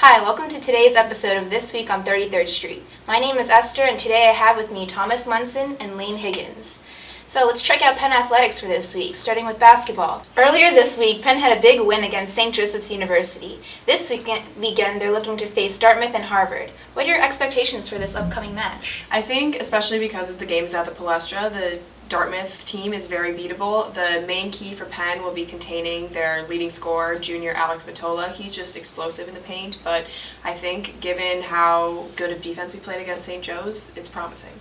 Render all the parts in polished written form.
Hi, welcome to today's episode of This Week on 33rd Street. My name is Esther, and today I have with me Thomas Munson and Laine Higgins. So let's check out Penn Athletics for this week, starting with basketball. Earlier this week, Penn had a big win against St. Joseph's University. This weekend, they're looking to face Dartmouth and Harvard. What are your expectations for this upcoming match? I think, especially because of the games at the Palestra, the Dartmouth team is very beatable. The main key for Penn will be containing their leading scorer, junior Alex Matola. He's just explosive in the paint, but I think given how good of defense we played against St. Joe's, it's promising.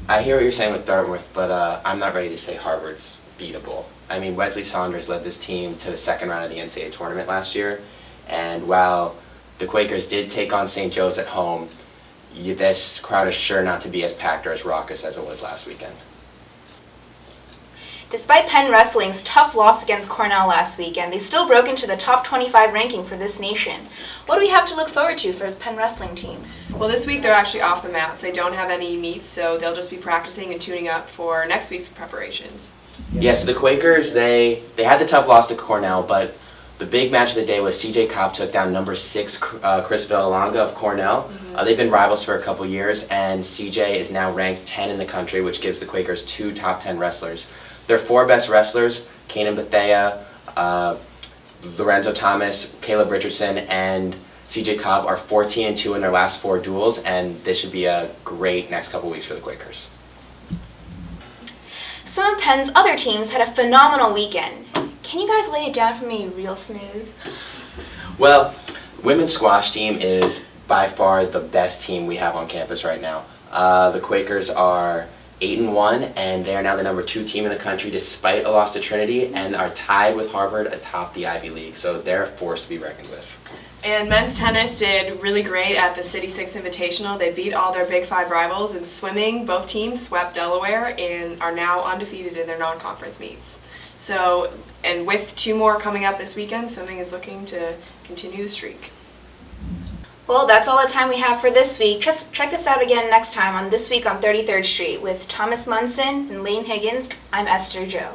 I hear what you're saying with Dartmouth, but I'm not ready to say Harvard's beatable. I mean, Wesley Saunders led this team to the second round of the NCAA tournament last year, and while the Quakers did take on St. Joe's at home, this crowd is sure not to be as packed or as raucous as it was last weekend. Despite Penn Wrestling's tough loss against Cornell last weekend, they still broke into the top 25 ranking for this nation. What do we have to look forward to for the Penn Wrestling team? Well, this week they're actually off the mats. They don't have any meets, so they'll just be practicing and tuning up for next week's preparations. Yeah, so the Quakers, they had the tough loss to Cornell, but the big match of the day was CJ Cobb took down number 6 Chris Villalonga of Cornell. They've been rivals for a couple years, and CJ is now ranked 10 in the country, which gives the Quakers 2 top 10 wrestlers. Their 4 best wrestlers, Kanan Bethea, Lorenzo Thomas, Caleb Richardson, and CJ Cobb are 14-2 in their last 4 duels, and this should be a great next couple weeks for the Quakers. Some of Penn's other teams had a phenomenal weekend. Can you guys lay it down for me real smooth? Well, women's squash team is by far the best team we have on campus right now. The Quakers are 8-1, and they are now the number 2 team in the country despite a loss to Trinity, and are tied with Harvard atop the Ivy League, so they're a force to be reckoned with. And men's tennis did really great at the City 6 Invitational. They beat all their Big 5 rivals. In swimming, both teams swept Delaware and are now undefeated in their non-conference meets. So, and with 2 more coming up this weekend, swimming is looking to continue the streak. Well, that's all the time we have for this week. Just check us out again next time on This Week on 33rd Street with Thomas Munson and Laine Higgins. I'm Esther Jou.